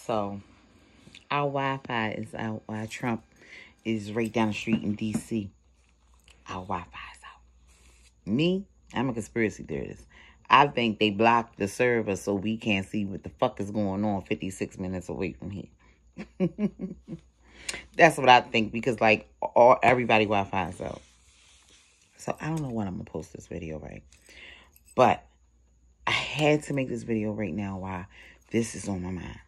So our Wi-Fi is out while Trump is right down the street in D.C. Our Wi-Fi is out. Me, I'm a conspiracy theorist. I think they blocked the server so we can't see what the fuck is going on 56 minutes away from here. That's what I think, because like everybody Wi-Fi is out. So I don't know when I'm gonna post this video, right? But I had to make this video right now while this is on my mind.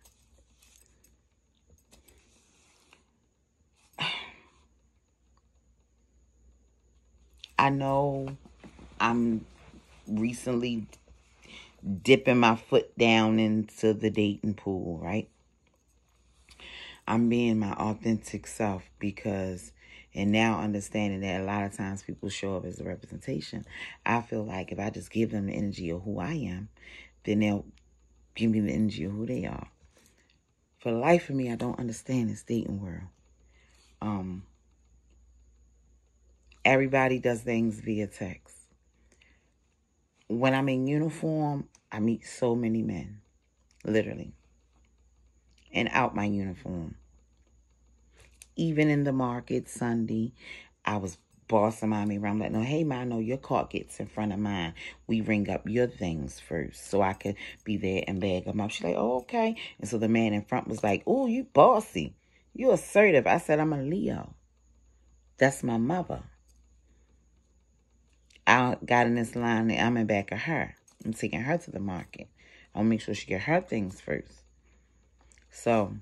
I know I'm recently dipping my foot down into the dating pool, right? I'm being my authentic self because, and now understanding that a lot of times people show up as a representation. I feel like if I just give them the energy of who I am, then they'll give me the energy of who they are. For the life of me, I don't understand this dating world. Everybody does things via text. When I'm in uniform, I meet so many men, literally, and out my uniform. Even in the market Sunday, I was bossing mommy around, like, no, hey, ma, I know your cart gets in front of mine. We ring up your things first so I could be there and bag them up. She's like, oh, okay. And so the man in front was like, oh, you bossy. You assertive. I said, I'm a Leo. That's my mother. I got in this line and I'm in back of her. I'm taking her to the market. I'll make sure she get her things first. So,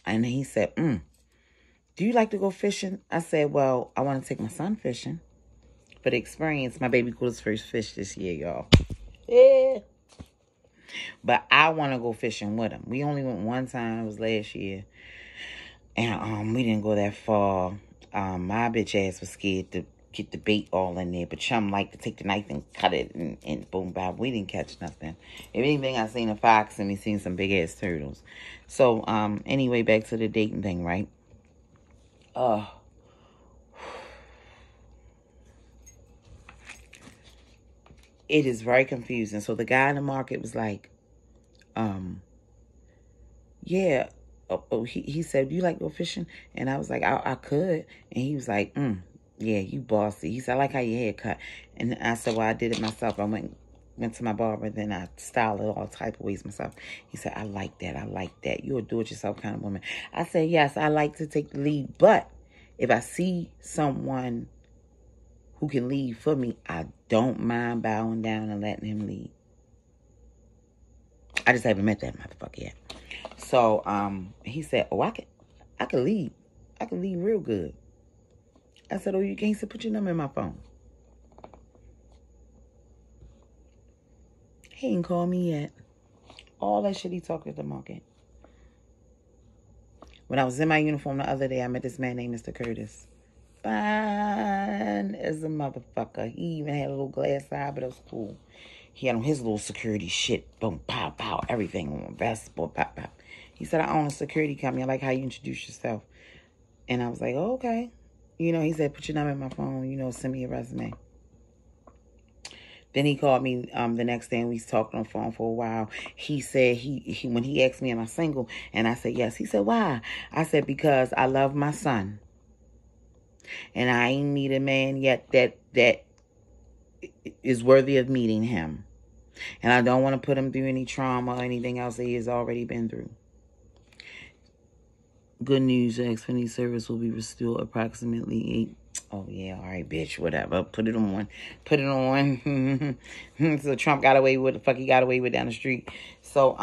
and he said, do you like to go fishing? I said, well, I want to take my son fishing for the experience. My baby caught his first fish this year, y'all. Yeah. But I want to go fishing with him. We only went one time. It was last year. And we didn't go that far. My bitch ass was scared to get the bait all in there. But Chum liked to take the knife and cut it and boom, bam. We didn't catch nothing. If anything, I seen a fox and we seen some big ass turtles. So, anyway, back to the dating thing, right? It is very confusing. So the guy in the market was like, yeah. He said, do you like to go fishing? And I was like, I could. And he was like, yeah, you bossy. He said, I like how your hair cut. And I said, well, I did it myself. I went to my barber, then I styled it all type of ways myself. He said, I like that. I like that. You're a do-it-yourself kind of woman. I said, yes, I like to take the lead. But if I see someone who can lead for me, I don't mind bowing down and letting him lead. I just haven't met that motherfucker yet. So, he said, oh, I can lead. I can lead real good. I said, oh, you can't put your number in my phone. He ain't called me yet. All that shit he talked at the market. When I was in my uniform the other day, I met this man named Mr. Curtis. Fine as a motherfucker. He even had a little glass eye, but it was cool. He had on his little security shit. Boom, pow, pow, everything on. Basketball, pow, pow. He said, I own a security company. I like how you introduce yourself. And I was like, oh, okay. You know, he said, put your number in my phone. You know, send me your resume. Then he called me the next day and we talked on the phone for a while. He said, he when he asked me, am I single? And I said, yes. He said, why? I said, because I love my son. And I ain't meet a man yet that is worthy of meeting him. And I don't want to put him through any trauma or anything else that he has already been through. Good news, the Xfinity service will be restored approximately 8. Oh, yeah, all right, bitch, whatever. Put it on. Put it on. So Trump got away with what the fuck he got away with down the street. So,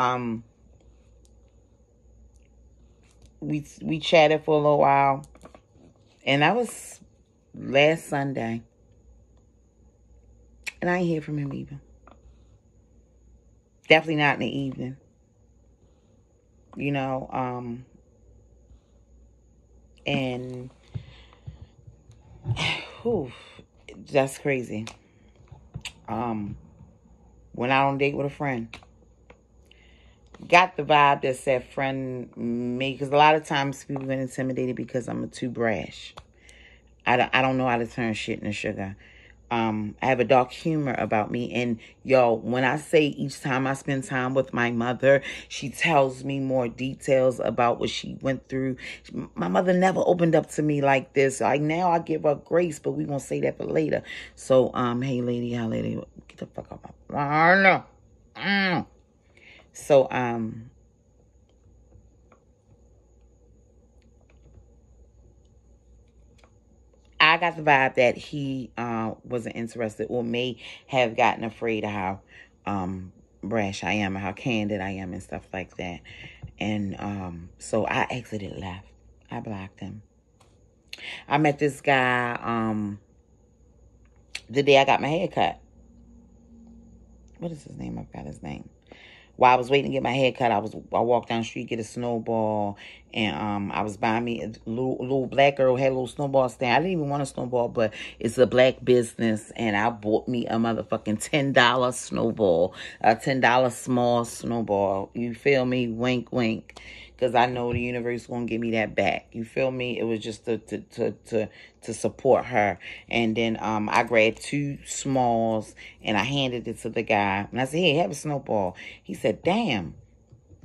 we chatted for a little while. And that was last Sunday. And I ain't hear from him either. Definitely not in the evening. You know, and whew, that's crazy. Went out on a date with a friend. Got the vibe that said friend me, because a lot of times people get intimidated because I'm too brash. I don't know how to turn shit into sugar. I have a dark humor about me. And yo, when I say each time I spend time with my mother, she tells me more details about what she went through. My mother never opened up to me like this. Like now I give her grace, but we gonna say that for later. So, hey lady, how lady, get the fuck up. So, I got the vibe that he wasn't interested or may have gotten afraid of how brash I am and how candid I am and stuff like that. And so I exited, left. I blocked him. I met this guy the day I got my hair cut. What is his name? I forgot his name. While I was waiting to get my hair cut, I walked down the street, get a snowball, and I was buying me a little black girl had a little snowball stand. I didn't even want a snowball, but it's a black business, and I bought me a motherfucking $10 snowball, a $10 small snowball. You feel me? Wink, wink. Because I know the universe is going to give me that back. You feel me? It was just to support her. And then I grabbed 2 smalls and I handed it to the guy. And I said, hey, have a snowball. He said, damn.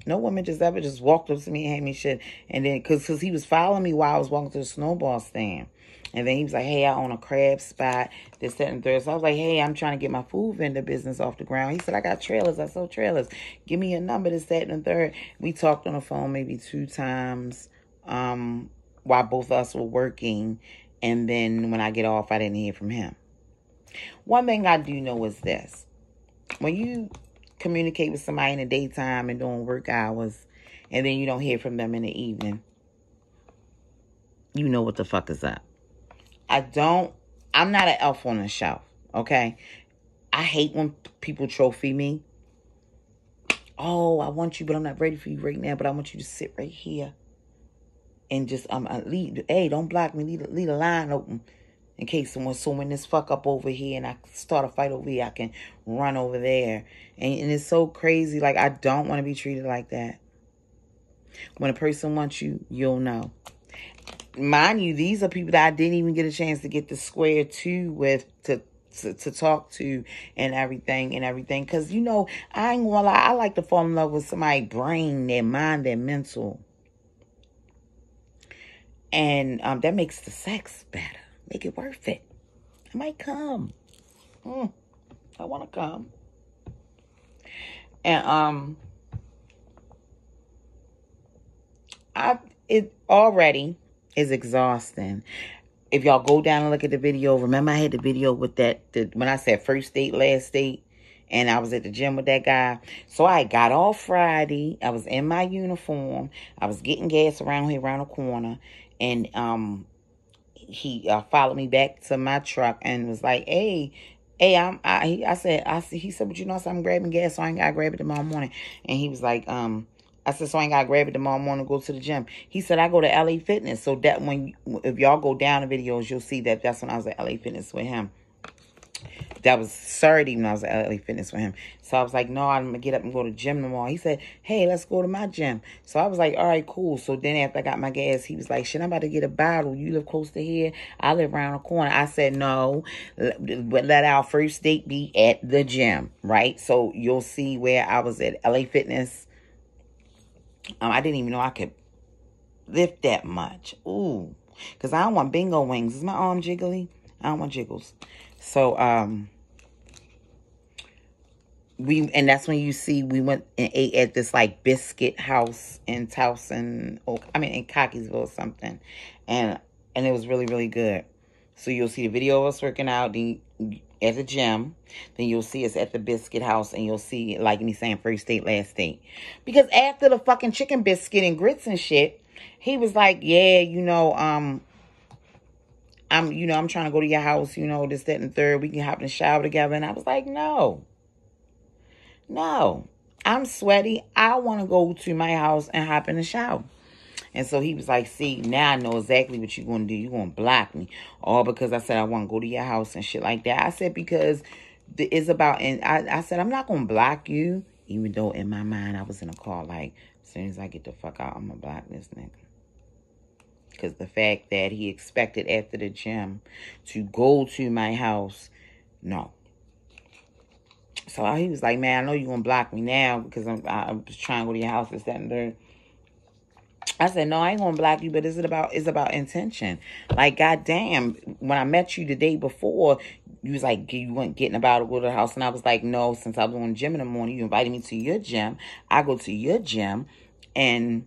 No woman just ever just walked up to me and handed me shit. And then, because he was following me while I was walking to the snowball stand. And then he was like, hey, I own a crab spot, this, that, and third. So I was like, hey, I'm trying to get my food vendor business off the ground. He said, I got trailers. I sold trailers. Give me your number, this, that, and the third. We talked on the phone maybe 2 times while both of us were working. And then when I get off, I didn't hear from him. One thing I do know is this. When you communicate with somebody in the daytime and during work hours, and then you don't hear from them in the evening, you know what the fuck is up. I'm not an elf on the shelf, okay? I hate when people trophy me. Oh, I want you, but I'm not ready for you right now, but I want you to sit right here. And just, hey, don't block me, leave a line open. In case someone this fuck up over here and I start a fight over here, I can run over there. And it's so crazy. Like, I don't want to be treated like that. When a person wants you, you'll know. Mind you, these are people that I didn't even get a chance to get the square to with, to talk to and everything. Because, you know, I ain't gonna lie, I like to fall in love with somebody's brain, their mind, their mental. And that makes the sex better. Make it worth it. I might come. I want to come. And it already is exhausting. If y'all go down and look at the video, remember I had the video with when I said first date, last date, and I was at the gym with that guy. So I got off Friday. I was in my uniform. I was getting gas around here, around the corner, and he followed me back to my truck and was like, hey, he said, but you know, so I'm grabbing gas, so I ain't got to grab it tomorrow morning. And he was like, I said, so I ain't got to grab it tomorrow morning to go to the gym. He said, I go to LA Fitness. So that if y'all go down the videos, you'll see that's when I was at LA Fitness with him. That was Saturday when I was at LA Fitness with him. So I was like, no, I'm going to get up and go to the gym tomorrow. He said, hey, let's go to my gym. So I was like, all right, cool. So then after I got my gas, he was like, shit, I'm about to get a bottle. You live close to here? I live around the corner. I said, no, but let our first date be at the gym, right? So you'll see where I was at LA Fitness. I didn't even know I could lift that much. Ooh, because I don't want bingo wings. Is my arm jiggly? I don't want jiggles. So, and that's when you see we went and ate at this like biscuit house in Towson, in Cockeysville or something. And it was really, really good. So you'll see the video of us working out at the gym. Then you'll see us at the biscuit house, and you'll see like me saying first date, last date. Because after the fucking chicken biscuit and grits and shit, he was like, yeah, I'm trying to go to your house, this, that, and the third. We can hop in the shower together. And I was like, no, I'm sweaty. I want to go to my house and hop in the shower. And so he was like, see, now I know exactly what you're going to do. You're going to block me. All because I said I want to go to your house and shit like that. I said, because it's about, and I said, I'm not going to block you. Even though in my mind, I was in a car like, as soon as I get the fuck out, I'm going to block this nigga. Because the fact that he expected after the gym to go to my house No. So he was like, man, I know you're going to block me now because I'm just trying to go to your house and that and there. I said, no, I ain't going to block you, but it's about intention. Like, goddamn, when I met you the day before, you was like, you weren't getting about to go to the house. And I was like, no, since I was doing gym in the morning, you invited me to your gym. I go to your gym. And,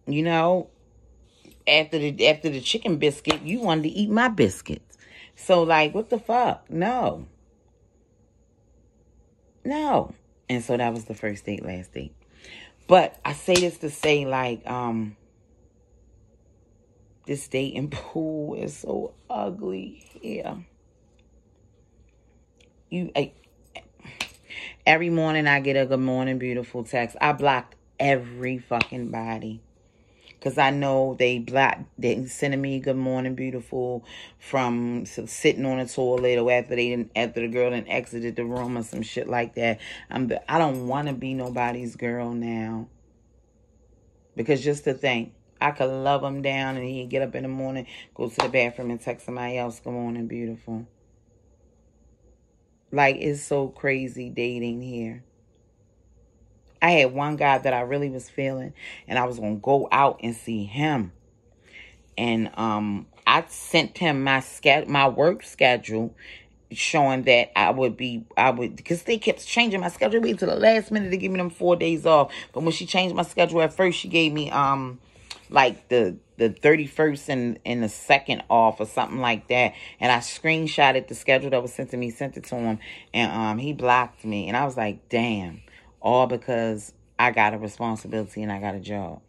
you know, after the chicken biscuit, you wanted to eat my biscuits. So, like, what the fuck? No. No. And so that was the first date, last date. But I say this to say, like, this dating pool is so ugly here. Every morning I get a good morning, beautiful text. I blocked every fucking body. Because I know they sending me good morning, beautiful from sitting on the toilet or after the girl then exited the room or some shit like that. I don't want to be nobody's girl now. Because just to think, I could love him down and he'd get up in the morning, go to the bathroom and text somebody else, good morning, beautiful. Like, it's so crazy dating here. I had one guy that I really was feeling, and I was going to go out and see him. And I sent him my work schedule, showing that I would, because they kept changing my schedule. Wait till the last minute to give me them 4 days off. But when she changed my schedule at first, she gave me like the 31st and the 2nd off or something like that. And I screenshotted the schedule that was sent to me, sent it to him, and he blocked me. And I was like, damn, all because I got a responsibility and I got a job.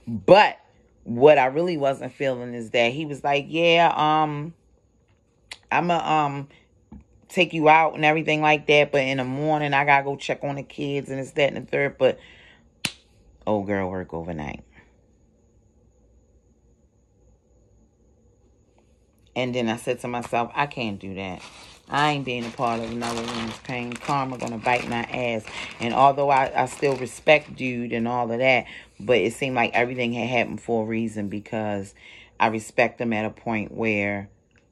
But what I really wasn't feeling is that he was like, yeah, I'm a take you out and everything like that, but in the morning I gotta go check on the kids and it's that and the third. But old girl work overnight. And then I said to myself, I can't do that. I ain't being a part of another woman's pain. Karma gonna bite my ass. And although I still respect dude and all of that, but it seemed like everything had happened for a reason, because I respect him at a point where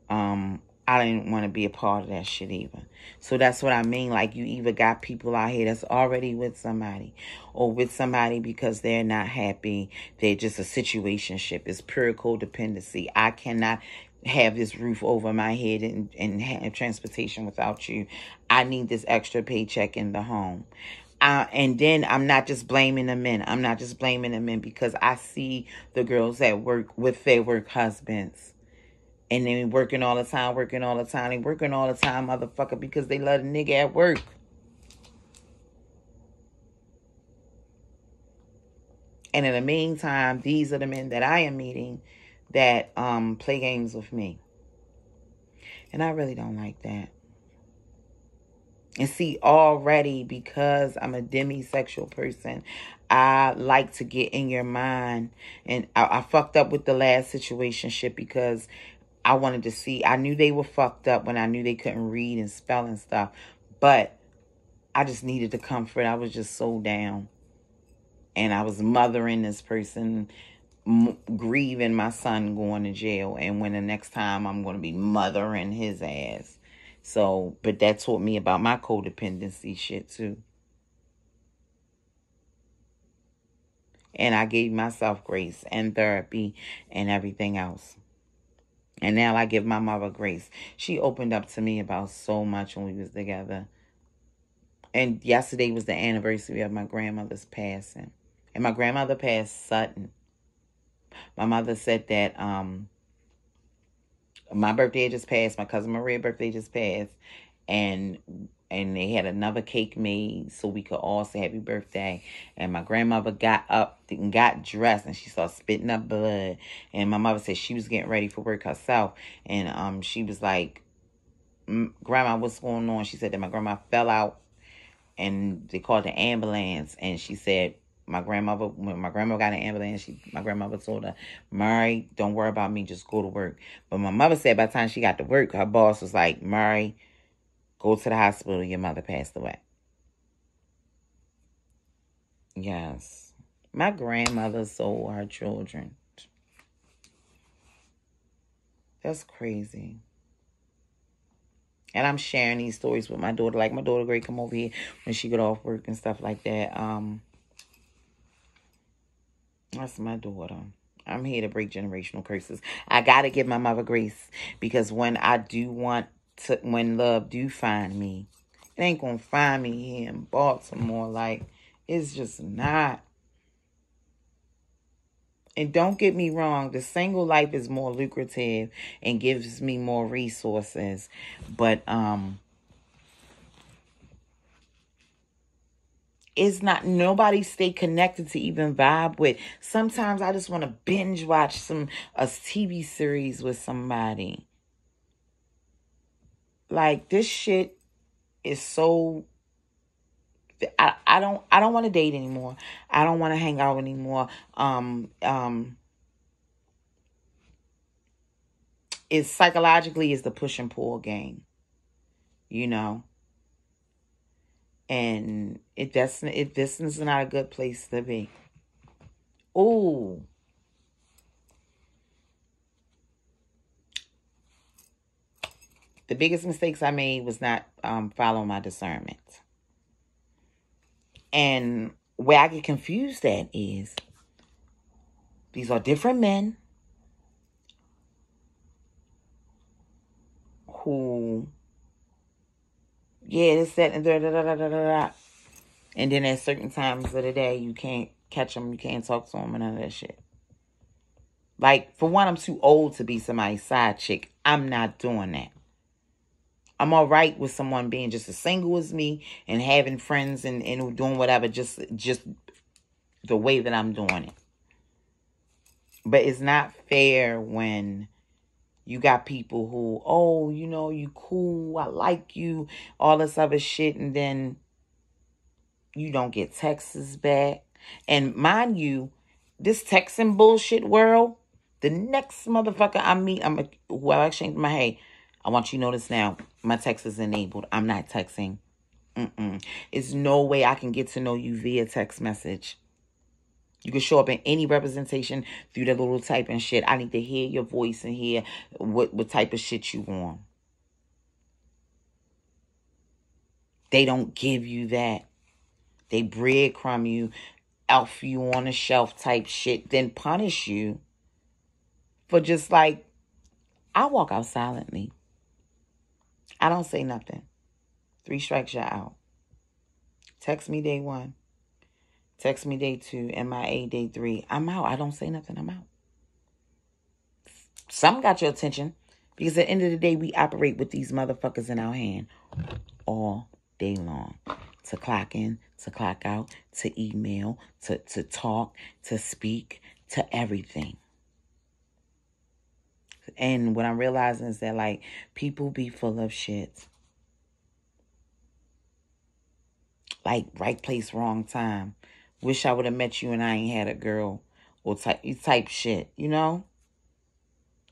I didn't want to be a part of that shit either. So that's what I mean. Like, you either got people out here that's already with somebody, or with somebody because they're not happy. They're just a situationship. It's pure codependency. I cannot have this roof over my head and have transportation without you. I need this extra paycheck in the home. And then I'm not just blaming the men. I'm not just blaming the men, because I see the girls that work with their work husbands. And then working all the time. They working all the time, motherfucker, because they love a nigga at work. And in the meantime, these are the men that I am meeting that play games with me. And I really don't like that. And see, already, because I'm a demisexual person, I like to get in your mind. And I fucked up with the last situationship because I wanted to see. I knew they were fucked up when I knew they couldn't read and spell and stuff. But I just needed the comfort. I was just so down. And I was mothering this person, grieving my son going to jail. And when the next time I'm going to be mothering his ass. So, but that taught me about my codependency shit too. And I gave myself grace and therapy and everything else. And now I give my mother grace. She opened up to me about so much when we was together. And yesterday was the anniversary of my grandmother's passing. And my grandmother passed sudden. My mother said that my birthday just passed. My cousin Maria's birthday just passed. And they had another cake made so we could all say happy birthday. And my grandmother got up and got dressed, and she started spitting up blood. And my mother said she was getting ready for work herself. And she was like, Grandma, what's going on? She said that my grandma fell out and they called the ambulance. And she said, when my grandma got an ambulance, my grandmother told her, Mary, don't worry about me, just go to work. But my mother said by the time she got to work, her boss was like, Mary, go to the hospital, your mother passed away. Yes. My grandmother sold her children. That's crazy. And I'm sharing these stories with my daughter. Like, my daughter great come over here when she get off work and stuff like that. That's my daughter. I'm here to break generational curses. I gotta give my mother grace, because when I do want to, when love do find me, it ain't gonna find me here in Baltimore. Like, it's just not. And don't get me wrong, the single life is more lucrative and gives me more resources. But it's not, nobody stay connected to even vibe with. Sometimes I just want to binge watch a TV series with somebody. Like, this shit is so, I don't want to date anymore. I don't want to hang out anymore. It's psychologically is the push and pull game, you know. And this is not a good place to be. Ooh. The biggest mistakes I made was not following my discernment. And where I get confused at is, these are different men who, yeah, it's that, and da, da, da, da, da, da. And then at certain times of the day, you can't catch them, you can't talk to them, and none of that shit. Like, for one, I'm too old to be somebody's side chick. I'm not doing that. I'm all right with someone being just as single as me and having friends and doing whatever, just the way that I'm doing it. But it's not fair when you got people who, oh, you know, you cool, I like you, all this other shit, and then you don't get texts back. And mind you, this texting bullshit world, the next motherfucker I meet, who I exchange my, hey, I want you to know this now. My text is enabled. I'm not texting. It's no way I can get to know you via text message. You can show up in any representation through the little typing shit. I need to hear your voice and hear what type of shit you want. They don't give you that. They breadcrumb you, elf you on a shelf type shit, then punish you for just like, I walk out silently. I don't say nothing. 3 strikes, you're out. Text me day 1. Text me day 2. MIA day 3. I'm out. I don't say nothing. I'm out. Something got your attention, because at the end of the day, we operate with these motherfuckers in our hand all day long. To clock in, to clock out, to email, to talk, to speak, to everything. And what I'm realizing is that, like, people be full of shit. Like, right place, wrong time. Wish I would have met you and I ain't had a girl. Or type shit, you know?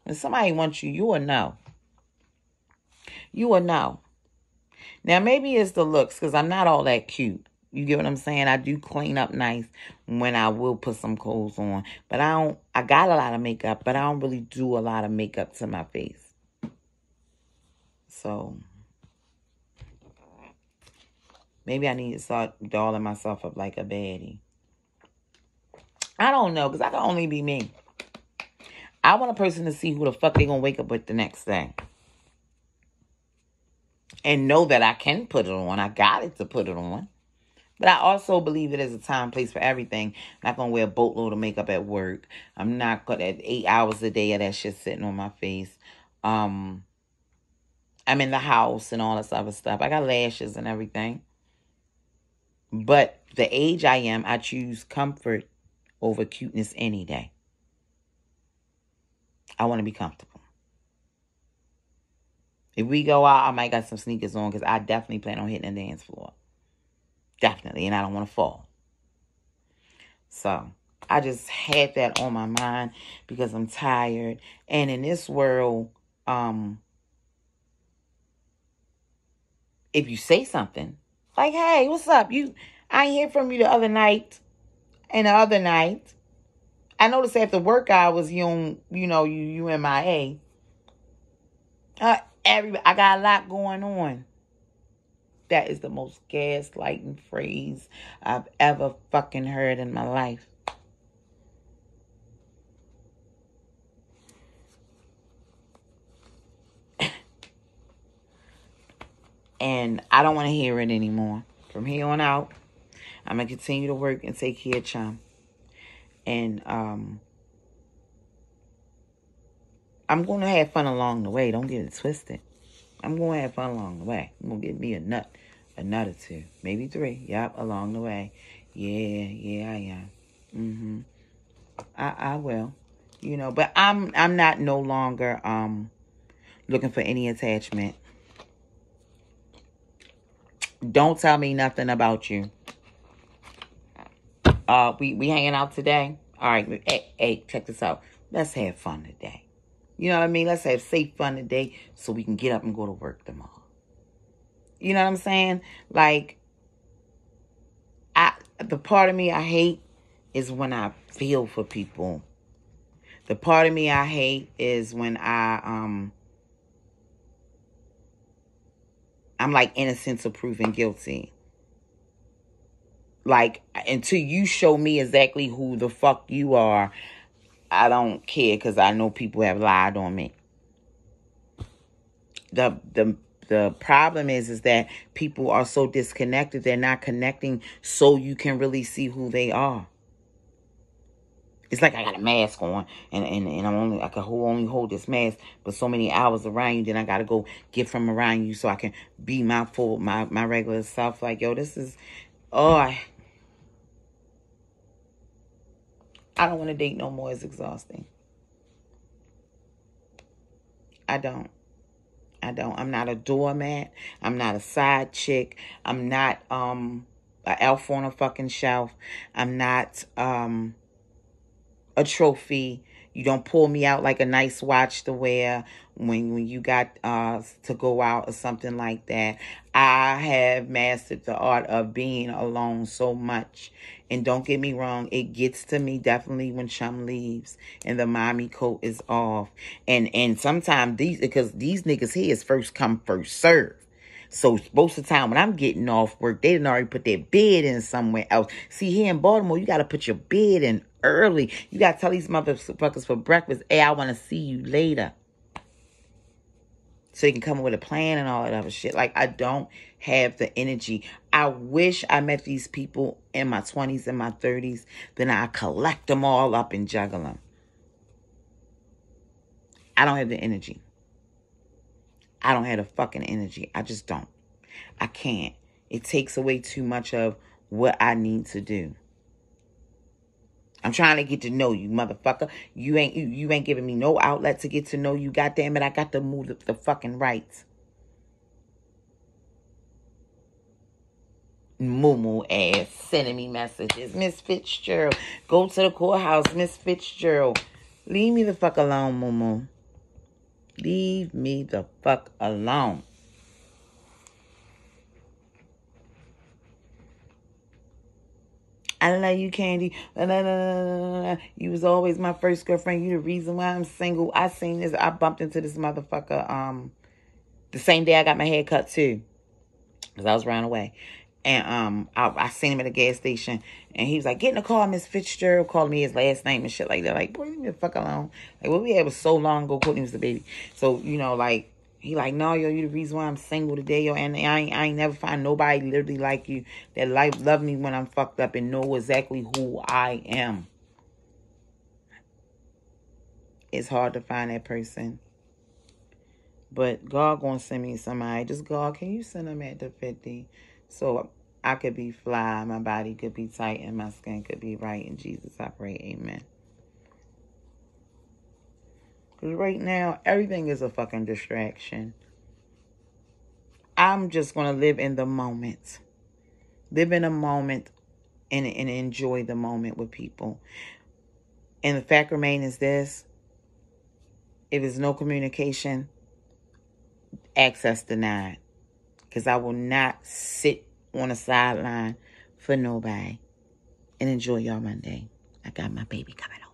When somebody wants you, you will know. You will know. Now, maybe it's the looks, because I'm not all that cute. You get what I'm saying? I do clean up nice when I will put some clothes on. But I got a lot of makeup, but I don't really do a lot of makeup to my face. So, maybe I need to start dolling myself up like a baddie. I don't know, because I can only be me. I want a person to see who the fuck they gonna wake up with the next day. And know that I can put it on. I got it to put it on. But I also believe there's a time, place for everything. I'm not going to wear a boatload of makeup at work. I'm not going to, 8 hours a day of that shit sitting on my face. I'm in the house and all this other stuff. I got lashes and everything. But the age I am, I choose comfort over cuteness any day. I want to be comfortable. If we go out, I might got some sneakers on, because I definitely plan on hitting the dance floor. Definitely. And I don't want to fall. So, I just had that on my mind because I'm tired. And in this world, if you say something, like, hey, what's up? I ain't hear from you the other night. And the other night, I noticed after work hours, you MIA. I got a lot going on. That is the most gaslighting phrase I've ever fucking heard in my life. And I don't want to hear it anymore. From here on out, I'm going to continue to work and take care of Chum. And I'm going to have fun along the way. Don't get it twisted. I'm going to have fun along the way. I'm going to get me a nut or two, maybe 3. Yep, along the way. Yeah, I am. I will. You know, but I'm not no longer looking for any attachment. Don't tell me nothing about you. We hanging out today. All right, hey, check this out. Let's have fun today. You know what I mean? Let's have safe fun today so we can get up and go to work tomorrow. You know what I'm saying? Like, the part of me I hate is when I feel for people. The part of me I hate is when I'm like innocent to proven guilty. Like, until you show me exactly who the fuck you are, I don't care, because I know people have lied on me. The problem is that people are so disconnected, they're not connecting so you can really see who they are. It's like I got a mask on and I can only hold this mask but so many hours around you, then I gotta go get from around you so I can be my regular self. Like, yo, this is I don't want to date no more. It's exhausting. I don't. I'm not a doormat. I'm not a side chick. I'm not an elf on a fucking shelf. I'm not a trophy. You don't pull me out like a nice watch to wear when you got to go out or something like that. I have mastered the art of being alone so much. And don't get me wrong, it gets to me definitely when Chum leaves and the mommy coat is off. And sometimes because these niggas here is first come, first serve. So most of the time when I'm getting off work, they done already put their bed in somewhere else. See, here in Baltimore, you got to put your bed in early. You got to tell these motherfuckers for breakfast, hey, I want to see you later. So you can come up with a plan and all that other shit. Like, I don't have the energy. I wish I met these people in my 20s and my 30s. Then I collect them all up and juggle them. I don't have the energy. I don't have the fucking energy. I just don't. I can't. It takes away too much of what I need to do. I'm trying to get to know you, motherfucker. You ain't giving me no outlet to get to know you. Goddamn it, I got to move the fucking rights. Moo ass sending me messages. Miss Fitzgerald, go to the courthouse. Miss Fitzgerald, leave me the fuck alone, Moo. Leave me the fuck alone. I love you, Candy. You was always my first girlfriend. You the reason why I'm single. I seen this. I bumped into this motherfucker the same day I got my hair cut too. Because I was running away. And I seen him at a gas station. And he was like, get in the car, Miss Fitzgerald. Called me his last name and shit like that. Like, boy, leave me the fuck alone. Like, what we had was so long ago. Courtney was the baby. So, you know, like, he like, no, yo, you the reason why I'm single today, yo. And I ain't never find nobody literally like you that love me when I'm fucked up and know exactly who I am. It's hard to find that person. But God gonna send me somebody. Just, God, can you send them at the 50? So I could be fly, my body could be tight, and my skin could be right. In Jesus, I pray, amen. Because right now, everything is a fucking distraction. I'm just going to live in the moment. Live in a moment and enjoy the moment with people. And the fact remains is this. If there's no communication, access denied. Because I will not sit on a sideline for nobody. And enjoy your Monday. I got my baby coming home.